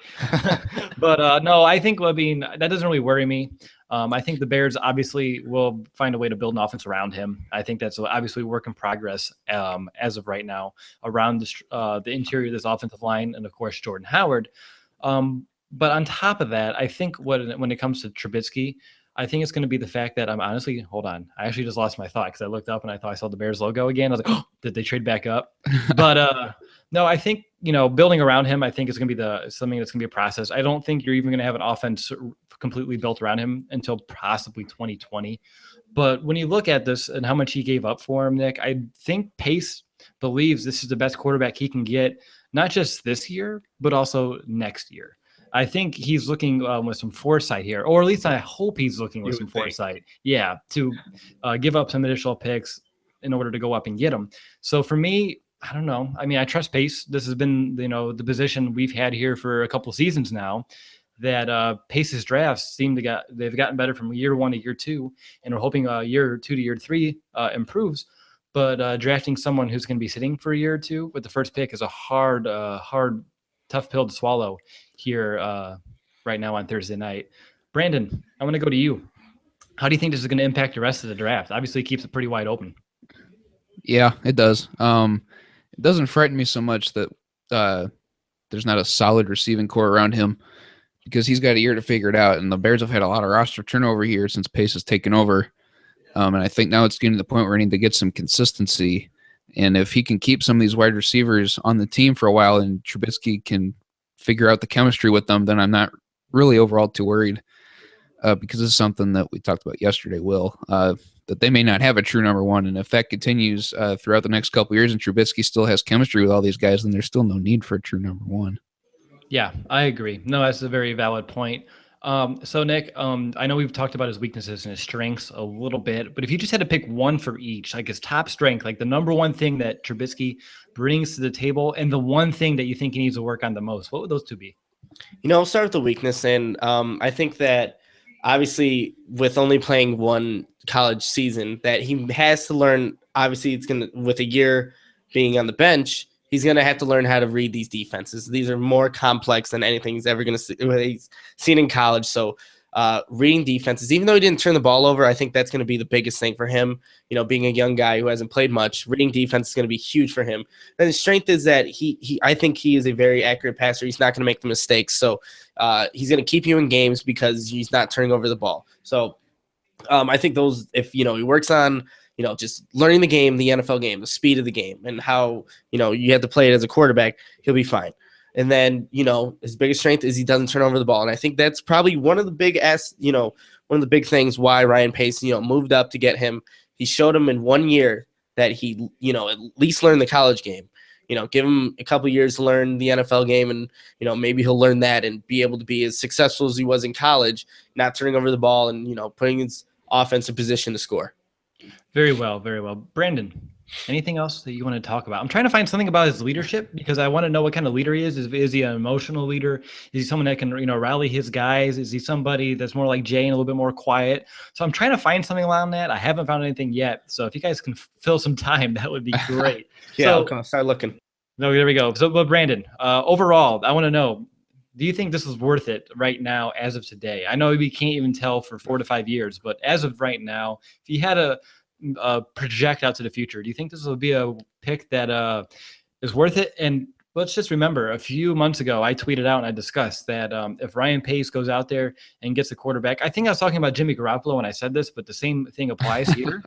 But no, I think, that doesn't really worry me. I think the Bears obviously will find a way to build an offense around him. I think that's obviously a work in progress as of right now around the interior of this offensive line and, of course, Jordan Howard. But on top of that, I think when it comes to Trubisky, I think it's going to be the fact that hold on. I actually just lost my thought because I looked up and I thought I saw the Bears logo again. I was like, oh, did they trade back up? But no, I think, building around him, I think is going to be something that's going to be a process. I don't think you're even going to have an offense completely built around him until possibly 2020. But when you look at this and how much he gave up for him, Nick, I think Pace believes this is the best quarterback he can get, not just this year, but also next year. I think he's looking with some foresight here, or at least I hope he's looking with some foresight. Yeah, to give up some additional picks in order to go up and get them. So for me, I don't know. I mean, I trust Pace. This has been, the position we've had here for a couple of seasons now, that Pace's drafts they've gotten better from year 1 to year 2, and we're hoping year 2 to year 3 improves. But drafting someone who's going to be sitting for a year or two with the first pick is a hard, tough pill to swallow here right now on Thursday night. Brandon, I want to go to you. How do you think this is going to impact the rest of the draft? Obviously, it keeps it pretty wide open. Yeah, it does. It doesn't frighten me so much that there's not a solid receiving core around him because he's got a year to figure it out, and the Bears have had a lot of roster turnover here since Pace has taken over. And I think now it's getting to the point where we need to get some consistency. And if he can keep some of these wide receivers on the team for a while and Trubisky can figure out the chemistry with them, then I'm not really overall too worried because this is something that we talked about yesterday, Will, that they may not have a true number one. And if that continues throughout the next couple of years and Trubisky still has chemistry with all these guys, then there's still no need for a true number one. Yeah, I agree. No, that's a very valid point. So Nick, I know we've talked about his weaknesses and his strengths a little bit, but if you just had to pick one for each, like his top strength, like the number one thing that Trubisky brings to the table and the one thing that you think he needs to work on the most, what would those two be? I'll start with the weakness. And I think that obviously with only playing one college season that he has to learn, obviously it's going to, with a year being on the bench, he's going to have to learn how to read these defenses. These are more complex than anything he's ever going to see, he's seen in college. So reading defenses, even though he didn't turn the ball over, I think that's going to be the biggest thing for him. Being a young guy who hasn't played much, reading defense is going to be huge for him. And his strength is that I think he is a very accurate passer. He's not going to make the mistakes. So he's going to keep you in games because he's not turning over the ball. So I think those, if, he works on, just learning the game, the NFL game, the speed of the game, and how, you have to play it as a quarterback, he'll be fine. And then, his biggest strength is he doesn't turn over the ball. And I think that's probably one of the big things why Ryan Pace, moved up to get him. He showed him in 1 year that he, at least learned the college game. Give him a couple years to learn the NFL game, and, maybe he'll learn that and be able to be as successful as he was in college, not turning over the ball and, putting his offense in position to score. Very well, very well. Brandon, anything else that you want to talk about? I'm trying to find something about his leadership because I want to know what kind of leader he is. Is he an emotional leader? Is he someone that can, rally his guys? Is he somebody that's more like Jay and a little bit more quiet? So I'm trying to find something around that. I haven't found anything yet. So if you guys can fill some time, that would be great. Yeah, I'll start looking. No, there we go. So, but Brandon, overall, I want to know, do you think this is worth it right now as of today? I know we can't even tell for 4 to 5 years, but as of right now, if you had a project out to the future, do you think this will be a pick that is worth it? And Let's just remember a few months ago, I tweeted out and I discussed that if Ryan Pace goes out there and gets a quarterback, I think I was talking about Jimmy Garoppolo when I said this, but the same thing applies here.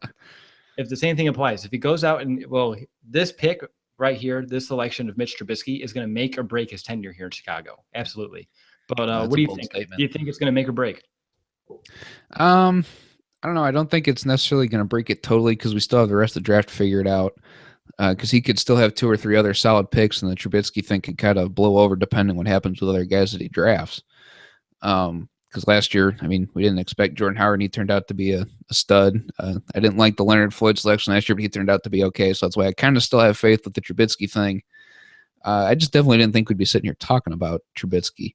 If the same thing applies, if he goes out and, well, this pick right here, this selection of Mitch Trubisky is going to make or break his tenure here in Chicago. Absolutely. But what do you think? Statement. Do you think it's going to make or break? I don't know. I don't think it's necessarily going to break it totally because we still have the rest of the draft figured out. Because he could still have 2 or 3 other solid picks, and the Trubisky thing could kind of blow over depending what happens with other guys that he drafts. Because last year, I mean, we didn't expect Jordan Howard, and he turned out to be a stud. I didn't like the Leonard Floyd selection last year, but he turned out to be okay. So that's why I kind of still have faith with the Trubisky thing. I just definitely didn't think we'd be sitting here talking about Trubisky.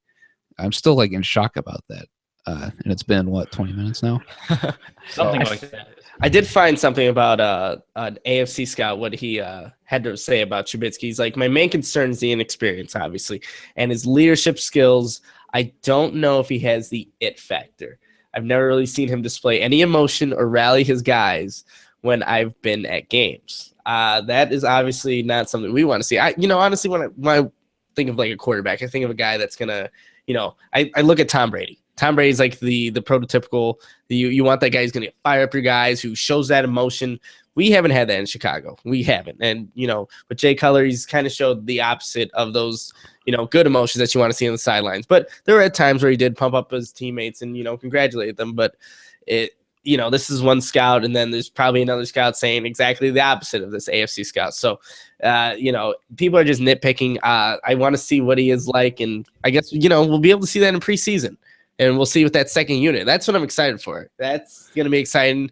I'm still like in shock about that. And it's been, what, 20 minutes now? Something like that. I did find something about an AFC scout, what he had to say about Trubisky. He's like, my main concern is the inexperience, obviously, and his leadership skills. I don't know if he has the it factor. I've never really seen him display any emotion or rally his guys when I've been at games. That is obviously not something we want to see. Honestly, when I think of like a quarterback, I think of a guy that's going to, I look at Tom Brady. Tom Brady's like the prototypical. You want that guy who's going to fire up your guys, who shows that emotion. We haven't had that in Chicago. We haven't. And, with Jay Cutler, he's kind of showed the opposite of those, good emotions that you want to see on the sidelines. But there were times where he did pump up his teammates and, congratulate them. But this is one scout, and then there's probably another scout saying exactly the opposite of this AFC scout. So, people are just nitpicking. I want to see what he is like. And I guess, we'll be able to see that in preseason. And we'll see with that second unit. That's what I'm excited for. That's going to be exciting.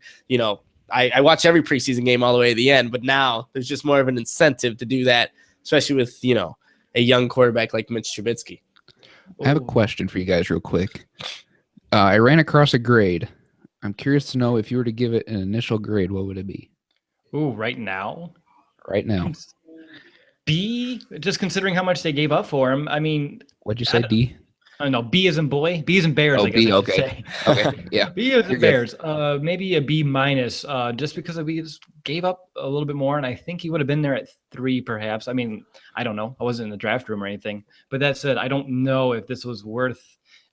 I watch every preseason game all the way to the end, but now there's just more of an incentive to do that, especially with, a young quarterback like Mitch Trubisky. I have a question for you guys real quick. I ran across a grade. I'm curious to know if you were to give it an initial grade, what would it be? Ooh, right now? Right now. B, just considering how much they gave up for him. I mean, what'd you say, D? No, B as in boy. B as in Bears, I guess B, I should okay. say. Okay, yeah. B as in You're Bears. Maybe a B minus, just because we just gave up a little bit more, and I think he would have been there at 3, perhaps. I mean, I don't know. I wasn't in the draft room or anything. But that said, I don't know if this was worth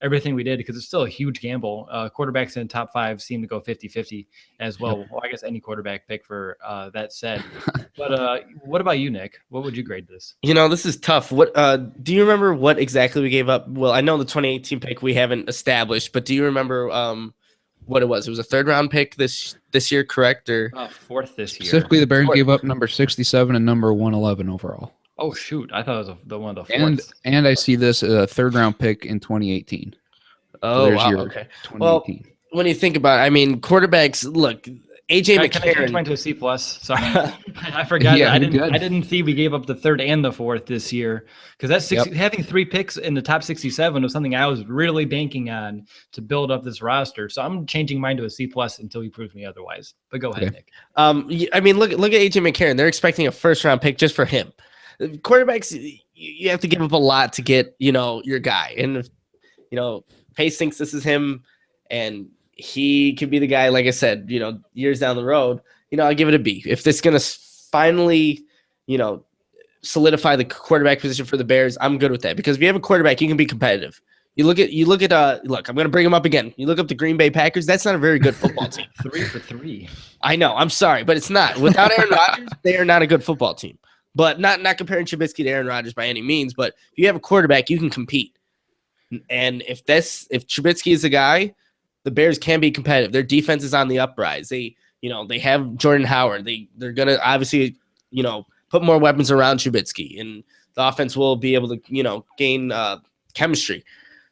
everything we did, because it's still a huge gamble. Quarterbacks in the top 5 seem to go 50-50 as well. Yep. Well, I guess any quarterback pick for that said. But what about you, Nick? What would you grade this? This is tough. What do you remember what exactly we gave up? Well, I know the 2018 pick we haven't established, but do you remember what it was? It was a 3rd round pick this year, correct? Or 4th this year. Specifically, the Bears gave up number 67 and number 111 overall. Oh, shoot. I thought it was the one of the 4th. And I see this a 3rd round pick in 2018. Oh, so wow. Okay. Well, when you think about it, I mean, quarterbacks, look, AJ McCarron. Can I change mine to a C+? Sorry. I forgot. Yeah, I didn't see we gave up the 3rd and the 4th this year, because that's having 3 picks in the top 67 was something I was really banking on to build up this roster. So I'm changing mine to a C+ until you prove me otherwise. But go ahead, Nick. I mean, look at AJ McCarron. They're expecting a 1st round pick just for him. Quarterbacks, you have to give up a lot to get, your guy. And if, Pace thinks this is him, and he could be the guy, like I said, years down the road, I'll give it a B. If this is going to finally, solidify the quarterback position for the Bears, I'm good with that, because if you have a quarterback, you can be competitive. You look, I'm going to bring him up again. You look up the Green Bay Packers. That's not a very good football team. 3 for 3. I know. I'm sorry, but it's not. Without Aaron Rodgers, they are not a good football team. But not comparing Trubisky to Aaron Rodgers by any means. But if you have a quarterback, you can compete. And if Trubisky is the guy, the Bears can be competitive. Their defense is on the uprise. They have Jordan Howard. They're gonna obviously, put more weapons around Trubisky, and the offense will be able to, gain chemistry.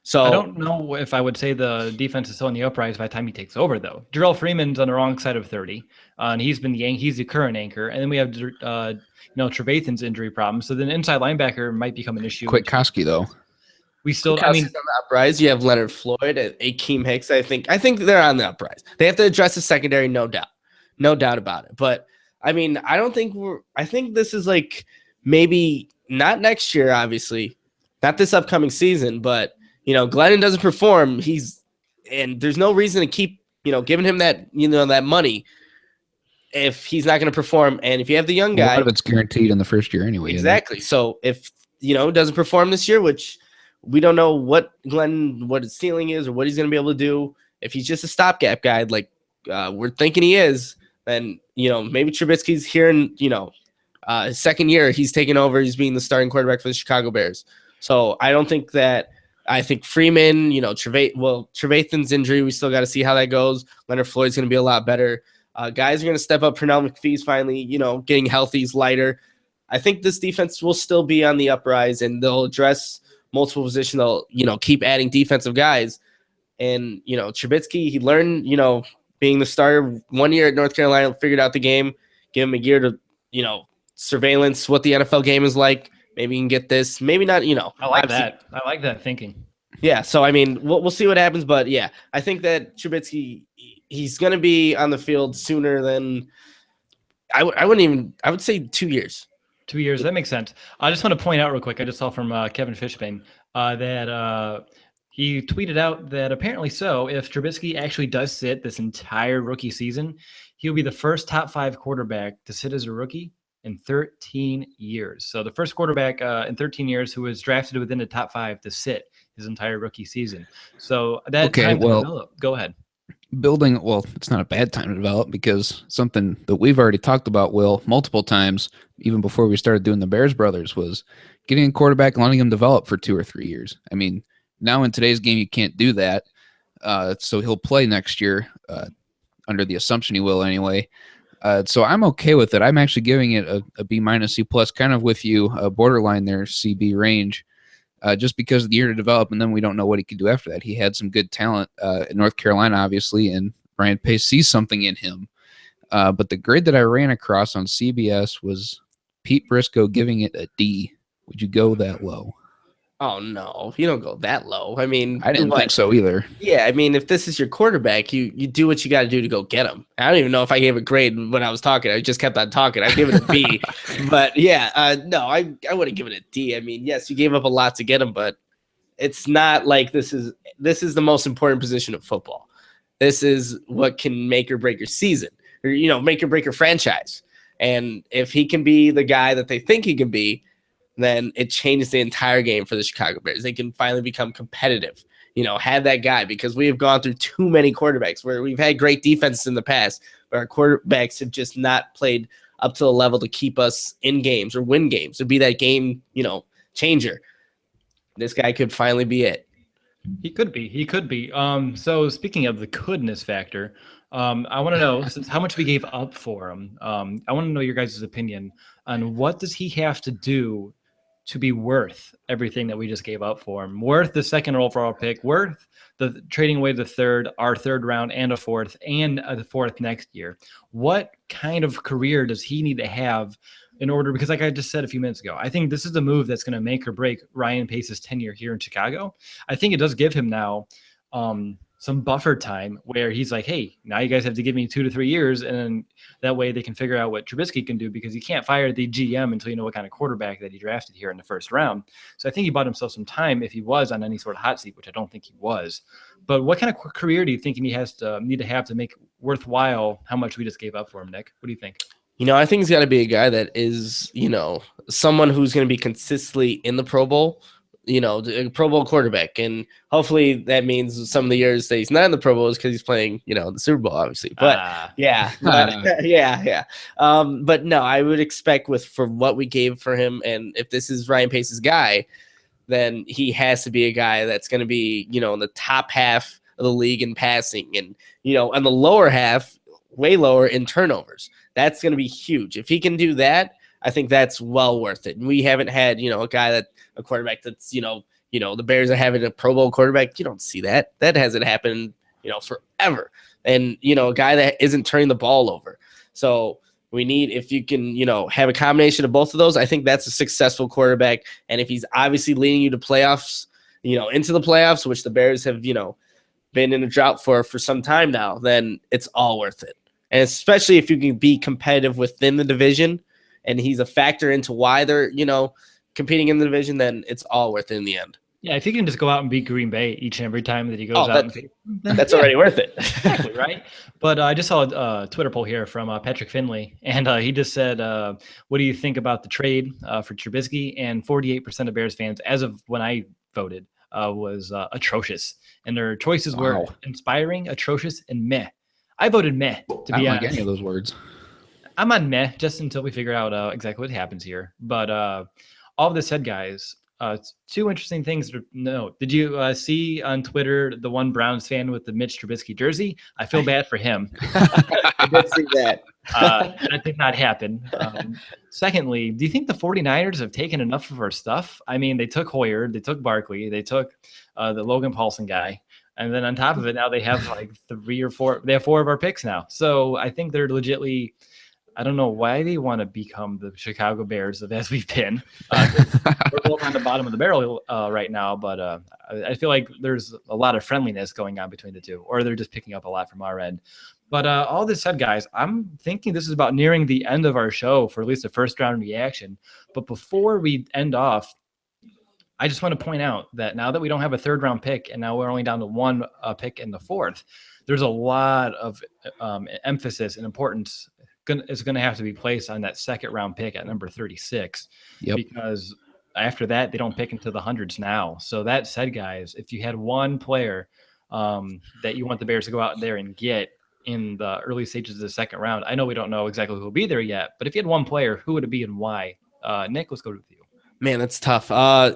So I don't know if I would say the defense is still on the uprise by the time he takes over, though. Jarrell Freeman's on the wrong side of 30, and he's the current anchor. And then we have Trevathan's injury problem. So then inside linebacker might become an issue. Kwiatkowski, though. We still, on the uprise. You have Leonard Floyd, Akeem Hicks. I think they're on the uprise. They have to address the secondary, no doubt about it. But I mean, I think this is like maybe not next year, obviously, not this upcoming season. But Glennon doesn't perform. And there's no reason to keep giving him that that money if he's not going to perform. And if you have the young guy, a lot of it's guaranteed in the first year anyway. Exactly. So if doesn't perform this year, which we don't know what his ceiling is or what he's going to be able to do. If he's just a stopgap guy, like we're thinking he is, then, maybe Trubisky's here in, his second year, he's taking over. He's being the starting quarterback for the Chicago Bears. So I don't think that. I think Freeman, Trevathan's injury, we still got to see how that goes. Leonard Floyd's going to be a lot better. Guys are going to step up. Pernell McPhee's finally, getting healthy. He's lighter. I think this defense will still be on the uprise, and they'll address multiple positions. They'll, keep adding defensive guys. And, Trubisky, he learned, being the starter 1 year at North Carolina, figured out the game, give him a year to, surveillance what the NFL game is like. Maybe you can get this. Maybe not, I like that. I like that thinking. Yeah, so, I mean, we'll see what happens. But, yeah, I think that Trubisky, he's going to be on the field sooner than I would say 2 years. 2 years. That makes sense. I just want to point out real quick. I just saw from Kevin Fishbane that he tweeted out that apparently if Trubisky actually does sit this entire rookie season, he'll be the first top 5 quarterback to sit as a rookie in 13 years. So the first quarterback in 13 years who was drafted within the top 5 to sit his entire rookie season. So that time to develop. Go ahead. It's not a bad time to develop, because something that we've already talked about, Will, multiple times, even before we started doing the Bears Brothers, was getting a quarterback and letting him develop for 2 or 3 years. I mean, now in today's game, you can't do that. So he'll play next year, under the assumption he will anyway. So I'm okay with it. I'm actually giving it a B minus, C plus, kind of with you, borderline there, CB range, just because of the year to develop, and then we don't know what he could do after that. He had some good talent in North Carolina, obviously, and Ryan Pace sees something in him. But the grade that I ran across on CBS was Pete Briscoe giving it a D. Would you go that low? Oh, no, you don't go that low. I mean, I didn't think so either. Yeah, I mean, if this is your quarterback, you do what you got to do to go get him. I don't even know if I gave a grade when I was talking. I just kept on talking. I gave it a B. But yeah, no, I wouldn't give it a D. I mean, yes, you gave up a lot to get him, but it's not like this is the most important position of football. This is what can make or break your season, or make or break your franchise. And if he can be the guy that they think he can be, then it changes the entire game for the Chicago Bears. They can finally become competitive, have that guy, because we have gone through too many quarterbacks where we've had great defenses in the past, but our quarterbacks have just not played up to the level to keep us in games or win games, to be that game, changer. This guy could finally be it. He could be. So speaking of the couldness factor, I want to know how much we gave up for him. I want to know your guys' opinion on what does he have to do to be worth everything that we just gave up for him, worth the second overall pick, worth the trading away our third round and a fourth, and the fourth next year. What kind of career does he need to have in order? Because like I just said a few minutes ago, I think this is the move that's going to make or break Ryan Pace's tenure here in Chicago. I think it does give him now some buffer time where he's like, hey, now you guys have to give me 2 to 3 years. And then that way they can figure out what Trubisky can do, because you can't fire the GM until you know what kind of quarterback that he drafted here in the first round. So I think he bought himself some time if he was on any sort of hot seat, which I don't think he was. But what kind of career do you think he need to have to make worthwhile how much we just gave up for him, Nick? What do you think? I think he's got to be a guy that is, someone who's going to be consistently in the Pro Bowl, a Pro Bowl quarterback. And hopefully that means some of the years that he's not in the Pro Bowl is because he's playing, the Super Bowl, obviously. But yeah. But no, I would expect for what we gave for him, and if this is Ryan Pace's guy, then he has to be a guy that's going to be, in the top half of the league in passing, and, on the lower half, way lower in turnovers. That's going to be huge. If he can do that, I think that's well worth it. And we haven't had, a quarterback that's, the Bears are having a Pro Bowl quarterback. You don't see that. That hasn't happened, forever. And, a guy that isn't turning the ball over. So we need, if you can, have a combination of both of those, I think that's a successful quarterback. And if he's obviously leading you to playoffs, into the playoffs, which the Bears have, been in a drought for some time now, then it's all worth it. And especially if you can be competitive within the division and he's a factor into why they're, competing in the division, then it's all worth it in the end. Yeah, if he can just go out and beat Green Bay each and every time that he goes Oh, out, then that's yeah, already worth it. exactly, right? But I just saw a Twitter poll here from Patrick Finley, and he just said, "What do you think about the trade for Trubisky?" And 48% of Bears fans, as of when I voted, was atrocious, and their choices were Wow. inspiring, atrocious, and meh. I voted meh, to I be don't like honest. any of those words. I'm on meh just until we figure out exactly what happens here. But all of this said, guys, two interesting things to note. Did you see on Twitter the one Browns fan with the Mitch Trubisky jersey? I feel bad for him. I did see that. That did not happen. Secondly, do you think the 49ers have taken enough of our stuff? I mean, they took Hoyer, they took Barkley, they took the Logan Paulson guy. And then on top of it, now they have like 3 or 4. They have 4 of our picks now. So I think they're legitly. I don't know why they want to become the Chicago Bears as we've been. We're both on the bottom of the barrel right now, but I feel like there's a lot of friendliness going on between the two, or they're just picking up a lot from our end. But all this said, guys, I'm thinking this is about nearing the end of our show for at least a first round reaction. But before we end off, I just want to point out that now that we don't have a third round pick and now we're only down to one pick in the fourth, there's a lot of emphasis and importance is going to have to be placed on that second round pick at number 36. Yep. Because after that, they don't pick into the hundreds now. So that said, guys, if you had one player that you want the Bears to go out there and get in the early stages of the second round, I know we don't know exactly who will be there yet, but if you had one player, who would it be and why? Nick, let's go with you. Man, that's tough. I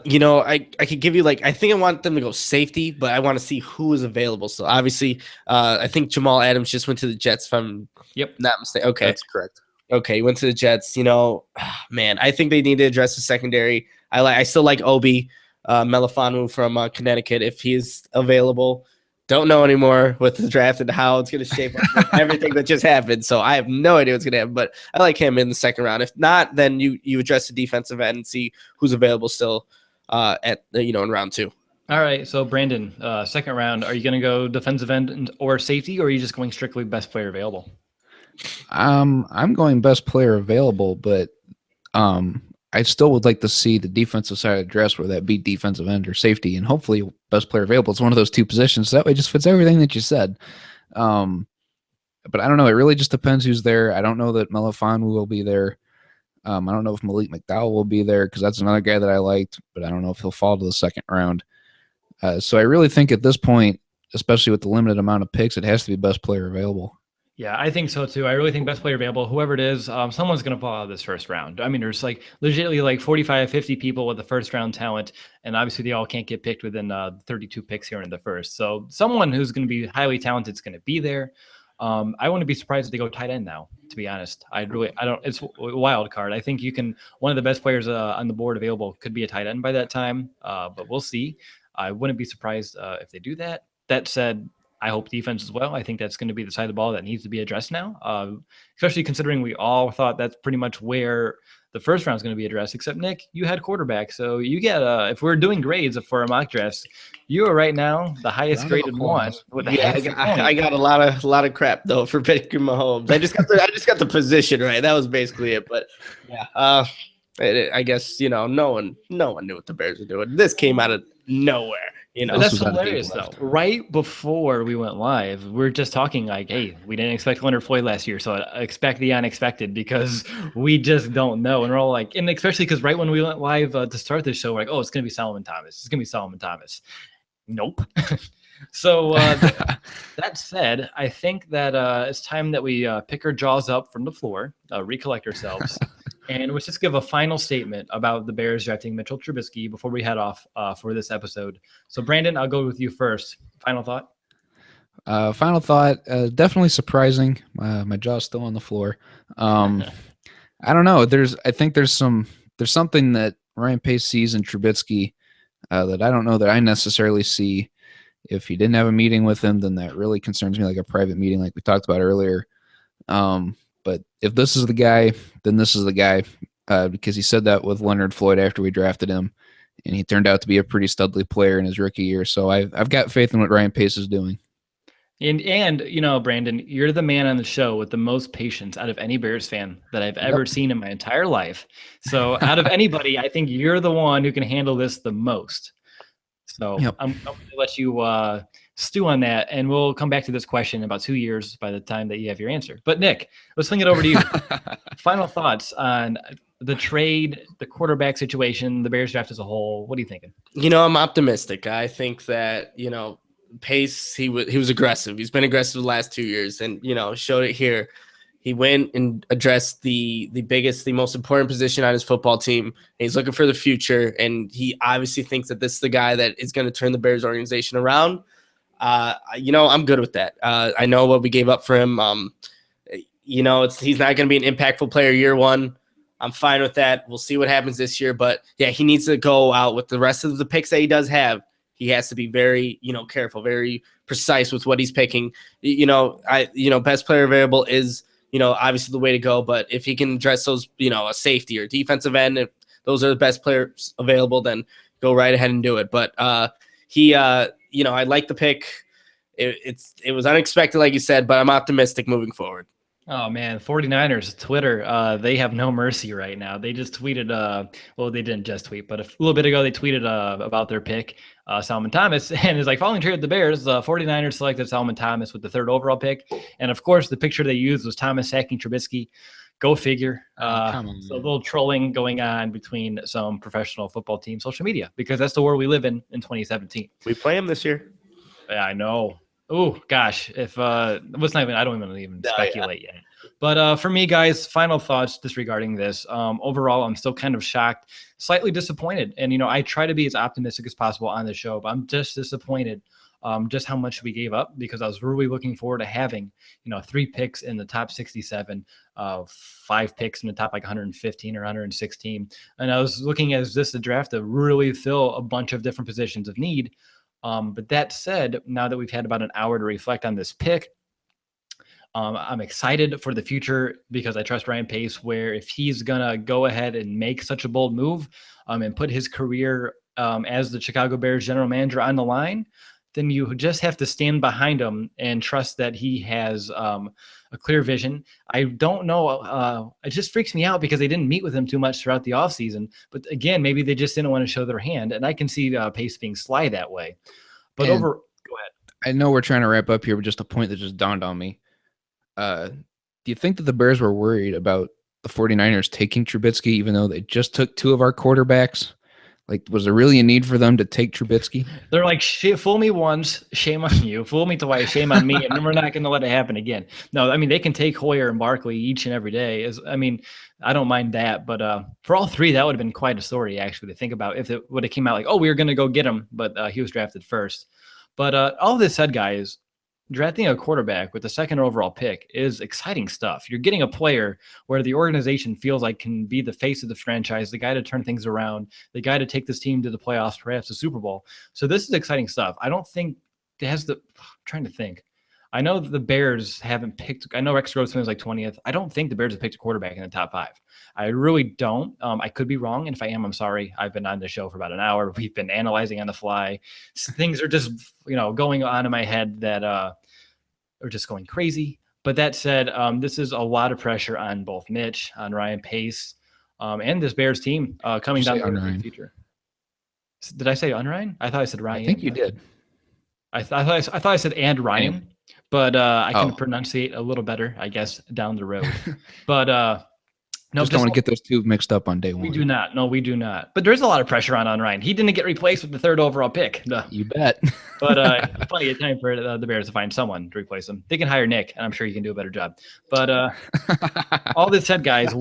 could give you I think I want them to go safety, but I want to see who is available. So obviously, I think Jamal Adams just went to the Jets, if I'm not mistaken. Okay. That's correct. Okay, he went to the Jets. Man, I think they need to address the secondary. I still like Obi Melifanu from Connecticut if he's available. Don't know anymore with the draft and how it's going to shape up with everything that just happened. So I have no idea what's going to happen, but I like him in the second round. If not, then you address the defensive end and see who's available still in round 2. All right. So Brandon, second round, are you going to go defensive end or safety, or are you just going strictly best player available? I'm going best player available, but I still would like to see the defensive side of the dress, where that be defensive end or safety, and hopefully best player available is one of those two positions. So that way it just fits everything that you said. But I don't know. It really just depends who's there. I don't know that Melifanu will be there. I don't know if Malik McDowell will be there because that's another guy that I liked, but I don't know if he'll fall to the second round. So I really think at this point, especially with the limited amount of picks, it has to be best player available. Yeah, I think so too. I really think best player available, whoever it is, someone's going to fall out of this first round. I mean, there's legitimately 45, 50 people with the first round talent, and obviously they all can't get picked within 32 picks here in the first. So someone who's going to be highly talented is going to be there. I wouldn't be surprised if they go tight end now, to be honest. It's a wild card. I think one of the best players on the board available could be a tight end by that time, but we'll see. I wouldn't be surprised if they do that. That said, I hope defense as well. I think that's going to be the side of the ball that needs to be addressed now, especially considering we all thought that's pretty much where the first round is going to be addressed, except Nick, you had quarterback. So you get, if we're doing grades for a mock drafts, you are right now the highest graded one. I got a lot of crap though for picking Mahomes. I just got the position right. That was basically it. But yeah, I guess no one knew what the Bears were doing. This came out of nowhere. That's hilarious though. Right before we went live, we're just talking hey, we didn't expect Leonard Floyd last year, so I expect the unexpected because we just don't know. And we're all and especially because right when we went live to start this show, we're like, oh, it's gonna be Solomon Thomas. It's gonna be Solomon Thomas. Nope. So that said, I think that it's time that we pick our jaws up from the floor, recollect ourselves. And let's just give a final statement about the Bears drafting Mitchell Trubisky before we head off for this episode. So, Brandon, I'll go with you first. Final thought? Definitely surprising. My jaw's still on the floor. I don't know. I think there's something that Ryan Pace sees in Trubisky that I don't know that I necessarily see. If he didn't have a meeting with him, then that really concerns me, like a private meeting like we talked about earlier. But if this is the guy, then this is the guy, because he said that with Leonard Floyd after we drafted him, and he turned out to be a pretty studly player in his rookie year. So I've got faith in what Ryan Pace is doing. And Brandon, you're the man on the show with the most patience out of any Bears fan that I've ever seen in my entire life. So out of anybody, I think you're the one who can handle this the most. So Yep. I'm going to let you stew on that, and we'll come back to this question in about 2 years by the time that you have your answer. But Nick, let's swing it over to you. Final thoughts on the trade, the quarterback situation, the Bears draft as a whole. What are you thinking? I'm optimistic. I think that, Pace, he was aggressive. He's been aggressive the last 2 years and, showed it here. He went and addressed the biggest, the most important position on his football team. And he's looking for the future, and he obviously thinks that this is the guy that is going to turn the Bears organization around. I'm good with that. I know what we gave up for him. He's not going to be an impactful player year one. I'm fine with that. We'll see what happens this year. But, yeah, he needs to go out with the rest of the picks that he does have. He has to be very, careful, very precise with what he's picking. Best player available is – obviously the way to go. But if he can address those, a safety or defensive end, if those are the best players available, then go right ahead and do it. But I like the pick. It was unexpected, like you said, but I'm optimistic moving forward. Oh man, 49ers Twitter, they have no mercy right now. They just tweeted, well, they didn't just tweet, but a little bit ago they tweeted about their pick, Solomon Thomas, and it's like following trade with the Bears, 49ers selected Solomon Thomas with the 3rd overall pick, and of course the picture they used was Thomas sacking Trubisky. Go figure. So a little trolling going on between some professional football team social media, because that's the world we live in 2017. We play him this year. Yeah, I know. Oh gosh, if what's not even, I don't even speculate yet. But for me, guys, final thoughts disregarding this. Overall, I'm still kind of shocked, slightly disappointed, and I try to be as optimistic as possible on the show, but I'm just disappointed just how much we gave up, because I was really looking forward to having 3 picks in the top 67, 5 picks in the top like 115 or 116, and I was looking at this draft to really fill a bunch of different positions of need. But that said, now that we've had about an hour to reflect on this pick, I'm excited for the future, because I trust Ryan Pace, where if he's going to go ahead and make such a bold move and put his career as the Chicago Bears general manager on the line, then you just have to stand behind him and trust that he has a clear vision. I don't know. It just freaks me out because they didn't meet with him too much throughout the offseason. But again, maybe they just didn't want to show their hand. And I can see Pace being sly that way. But go ahead. I know we're trying to wrap up here, but just a point that just dawned on me. Do you think that the Bears were worried about the 49ers taking Trubisky, even though they just took 2 of our quarterbacks? Like, was there really a need for them to take Trubisky? They're like, fool me once, shame on you. Fool me twice, shame on me. And then we're not going to let it happen again. No, I mean, they can take Hoyer and Barkley each and every day. I don't mind that. But for all 3, that would have been quite a story, actually, to think about if it would have came out like, oh, we were going to go get him, but he was drafted first. But all this said, guys, drafting a quarterback with the 2nd overall pick is exciting stuff. You're getting a player where the organization feels like can be the face of the franchise, the guy to turn things around, the guy to take this team to the playoffs, perhaps the Super Bowl. So this is exciting stuff. I don't think it has I'm trying to think. I know the Bears haven't picked. I know Rex Grossman was like 20th. I don't think the Bears have picked a quarterback in the top 5. I really don't. I could be wrong. And if I am, I'm sorry. I've been on the show for about an hour. We've been analyzing on the fly. Things are just, going on in my head that are just going crazy. But that said, this is a lot of pressure on both Mitch, on Ryan Pace, and this Bears team coming down the future. Did I say on Ryan? I thought I said Ryan. I think you did. I thought I said and Ryan, but I can pronunciate a little better, I guess, down the road. But no, just don't want to get those 2 mixed up on day 1. We do not. No, we do not. But there's a lot of pressure on Ryan. He didn't get replaced with the 3rd overall pick. You bet. But plenty of time for the Bears to find someone to replace him. They can hire Nick, and I'm sure he can do a better job. But all this said, guys,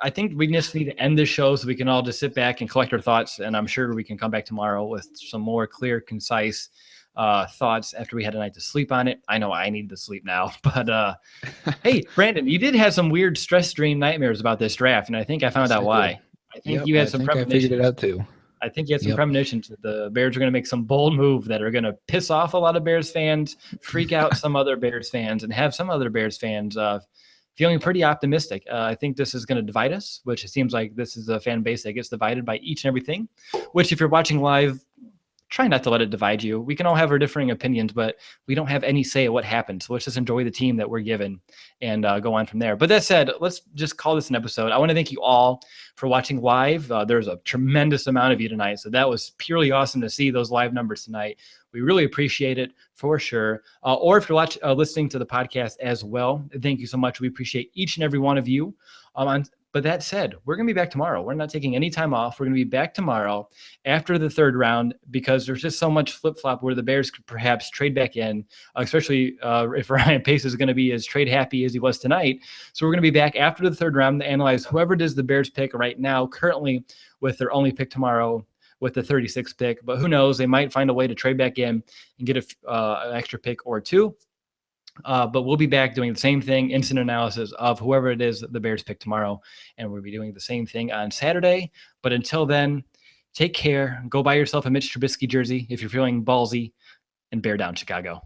I think we just need to end this show so we can all just sit back and collect our thoughts. And I'm sure we can come back tomorrow with some more clear, concise thoughts after we had a night to sleep on it. I know I need to sleep now, but hey, Brandon, you did have some weird stress dream nightmares about this draft, and I think I found out why. I think you had some premonitions. I figured it out too. I think you had some premonitions that the Bears are going to make some bold move that are going to piss off a lot of Bears fans, freak out some other Bears fans, and have some other Bears fans feeling pretty optimistic. I think this is going to divide us, which it seems like this is a fan base that gets divided by each and everything, which if you're watching live, try not to let it divide you. We can all have our differing opinions, but we don't have any say at what happened. So let's just enjoy the team that we're given and go on from there. But that said, let's just call this an episode. I want to thank you all for watching live. There's a tremendous amount of you tonight. So that was purely awesome to see those live numbers tonight. We really appreciate it for sure. Or if you're listening to the podcast as well, thank you so much. We appreciate each and every one of you. But that said, we're going to be back tomorrow. We're not taking any time off. We're going to be back tomorrow after the third round because there's just so much flip-flop where the Bears could perhaps trade back in, especially if Ryan Pace is going to be as trade happy as he was tonight. So we're going to be back after the third round to analyze whoever does the Bears pick right now, currently with their only pick tomorrow with the 36th pick. But who knows? They might find a way to trade back in and get an extra pick or two. But we'll be back doing the same thing, instant analysis of whoever it is that the Bears pick tomorrow. And we'll be doing the same thing on Saturday. But until then, take care. Go buy yourself a Mitch Trubisky jersey if you're feeling ballsy, and bear down, Chicago.